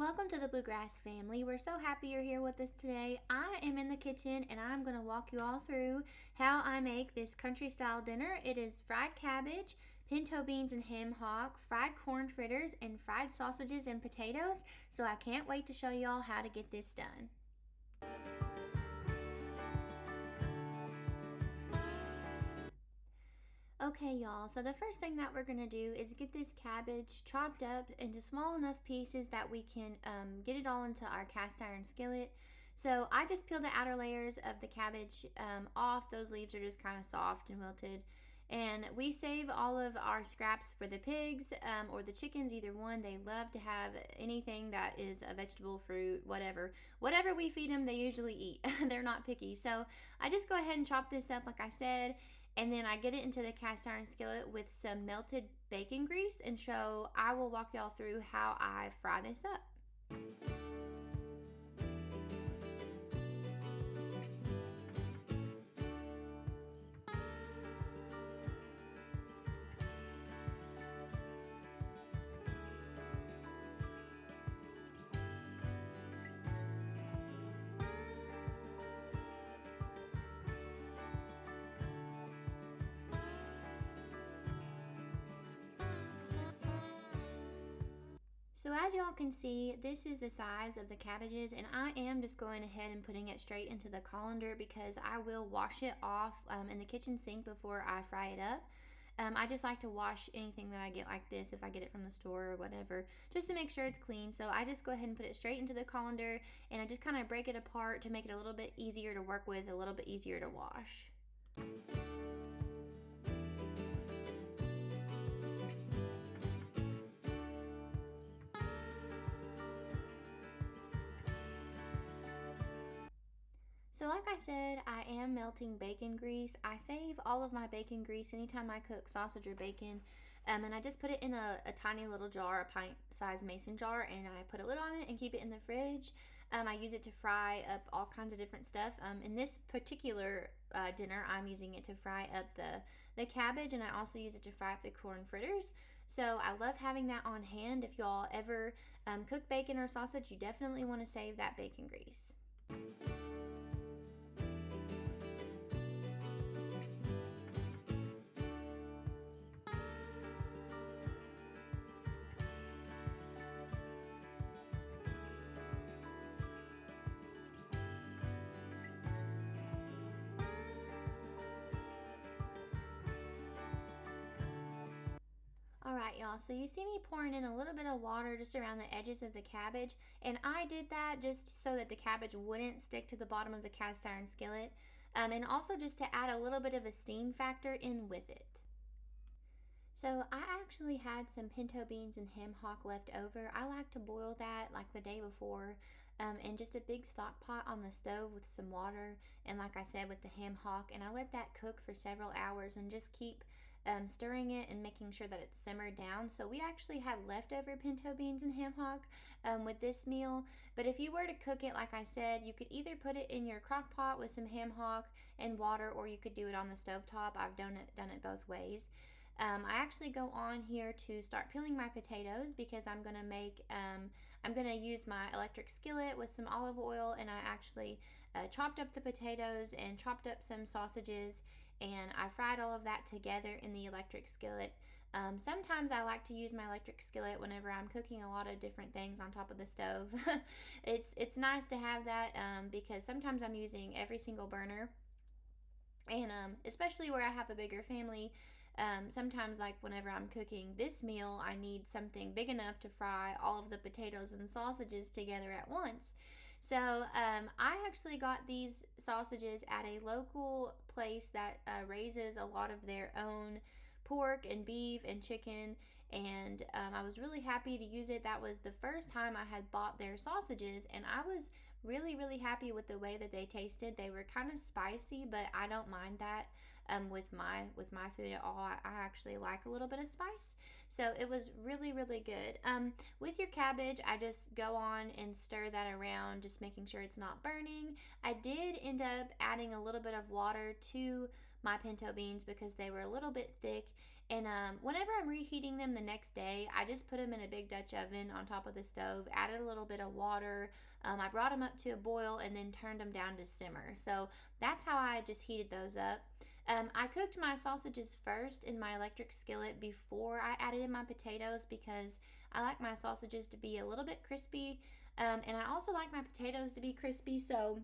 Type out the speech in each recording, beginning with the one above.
Welcome to the Bluegrass family. We're so happy you're here with us today. I am in the kitchen and I'm going to walk you all through how I make this country style dinner. It is fried cabbage, pinto beans and ham hock, fried corn fritters, and fried sausages and potatoes. So I can't wait to show you all how to get this done. Okay, y'all, so the first thing that we're going to do is get this cabbage chopped up into small enough pieces that we can get it all into our cast iron skillet. So I just peeled the outer layers of the cabbage off. Those leaves are just kind of soft and wilted. And we save all of our scraps for the pigs or the chickens, either one. They love to have anything that is a vegetable, fruit, whatever. Whatever we feed them, they usually eat. They're not picky. So I just go ahead and chop this up like I said. And then I get it into the cast iron skillet with some melted bacon grease. And so I will walk y'all through how I fry this up. So as y'all can see, this is the size of the cabbages, and I am just going ahead and putting it straight into the colander because I will wash it off in the kitchen sink before I fry it up. I just like to wash anything that I get like this if I get it from the store or whatever, just to make sure it's clean. So I just go ahead and put it straight into the colander, and I just kind of break it apart to make it a little bit easier to work with, a little bit easier to wash. So like I said, I am melting bacon grease. I save all of my bacon grease anytime I cook sausage or bacon. And I just put it in a tiny little jar, a pint-sized mason jar, and I put a lid on it and keep it in the fridge. I use it to fry up all kinds of different stuff. In this particular dinner, I'm using it to fry up the cabbage, and I also use it to fry up the corn fritters. So I love having that on hand. If y'all ever cook bacon or sausage, you definitely want to save that bacon grease. Alright y'all, so you see me pouring in a little bit of water just around the edges of the cabbage, and I did that just so that the cabbage wouldn't stick to the bottom of the cast iron skillet, and also just to add a little bit of a steam factor in with it. So I actually had some pinto beans and ham hock left over. I like to boil that like the day before in just a big stock pot on the stove with some water, and like I said, with the ham hock, and I let that cook for several hours and just keep stirring it and making sure that it's simmered down. So we actually had leftover pinto beans and ham hock with this meal. But if you were to cook it, like I said, you could either put it in your crock pot with some ham hock and water, or you could do it on the stove top. I've done it both ways. I actually go on here to start peeling my potatoes because I'm gonna use my electric skillet with some olive oil, and I actually chopped up the potatoes and chopped up some sausages, and I fried all of that together in the electric skillet. Sometimes I like to use my electric skillet whenever I'm cooking a lot of different things on top of the stove. It's nice to have that because sometimes I'm using every single burner. And especially where I have a bigger family, sometimes like whenever I'm cooking this meal, I need something big enough to fry all of the potatoes and sausages together at once. So I actually got these sausages at a local place that raises a lot of their own pork and beef and chicken, and I was really happy to use it. That was the first time I had bought their sausages, and I was really happy with the way that they tasted. They were kind of spicy, but I don't mind that with my food at all. I actually like a little bit of spice, so it was really good. With your cabbage, I just go on and stir that around, just making sure it's not burning. I did end up adding a little bit of water to my pinto beans because they were a little bit thick. And whenever I'm reheating them the next day, I just put them in a big Dutch oven on top of the stove, added a little bit of water. I brought them up to a boil and then turned them down to simmer. So that's how I just heated those up. I cooked my sausages first in my electric skillet before I added in my potatoes because I like my sausages to be a little bit crispy. And I also like my potatoes to be crispy, so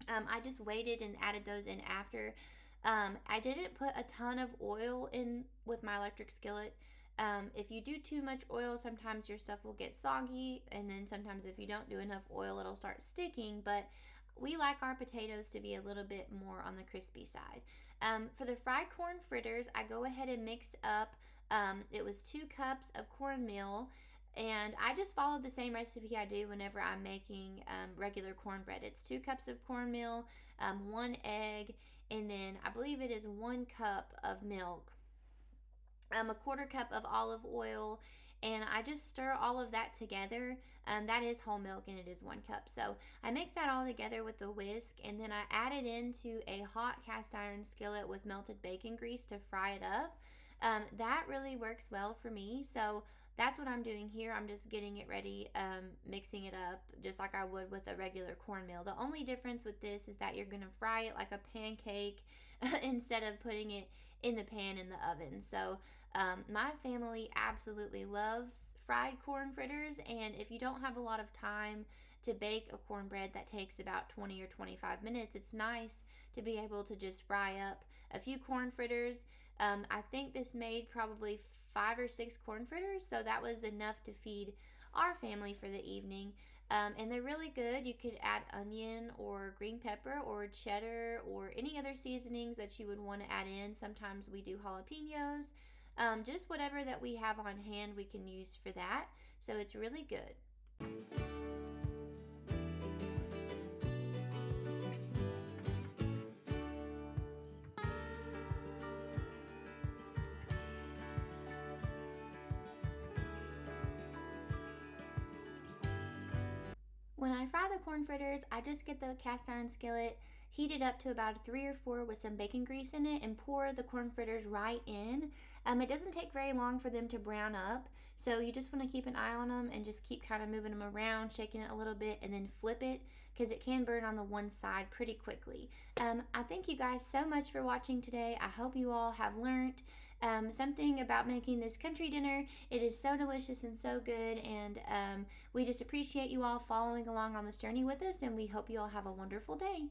I just waited and added those in after. I didn't put a ton of oil in with my electric skillet. If you do too much oil, sometimes your stuff will get soggy, and then sometimes if you don't do enough oil, it'll start sticking. But we like our potatoes to be a little bit more on the crispy side. For the fried corn fritters, I go ahead and mix up, it was 2 cups of cornmeal. And I just followed the same recipe I do whenever I'm making regular cornbread. It's 2 cups of cornmeal, 1 egg, and then I believe it is 1 cup of milk, a 1/4 cup of olive oil, and I just stir all of that together. That is whole milk and it is 1 cup. So I mix that all together with the whisk, and then I add it into a hot cast iron skillet with melted bacon grease to fry it up. That really works well for me. So that's what I'm doing here. I'm just getting it ready, mixing it up just like I would with a regular cornmeal. The only difference with this is that you're going to fry it like a pancake instead of putting it in the pan in the oven. So my family absolutely loves fried corn fritters, and if you don't have a lot of time to bake a cornbread that takes about 20 or 25 minutes, it's nice to be able to just fry up a few corn fritters. I think this made probably 5 or 6 corn fritters, so that was enough to feed our family for the evening. And they're really good. You could add onion or green pepper or cheddar or any other seasonings that you would want to add in. Sometimes we do jalapenos. Just whatever that we have on hand we can use for that. So it's really good. When I fry the corn fritters, I just get the cast iron skillet, heat it up to about 3 or 4 with some bacon grease in it, and pour the corn fritters right in. It doesn't take very long for them to brown up, so you just want to keep an eye on them and just keep kind of moving them around, shaking it a little bit, and then flip it because it can burn on the one side pretty quickly. I thank you guys so much for watching today. I hope you all have learned something about making this country dinner. It is so delicious and so good, and we just appreciate you all following along on this journey with us, and we hope you all have a wonderful day.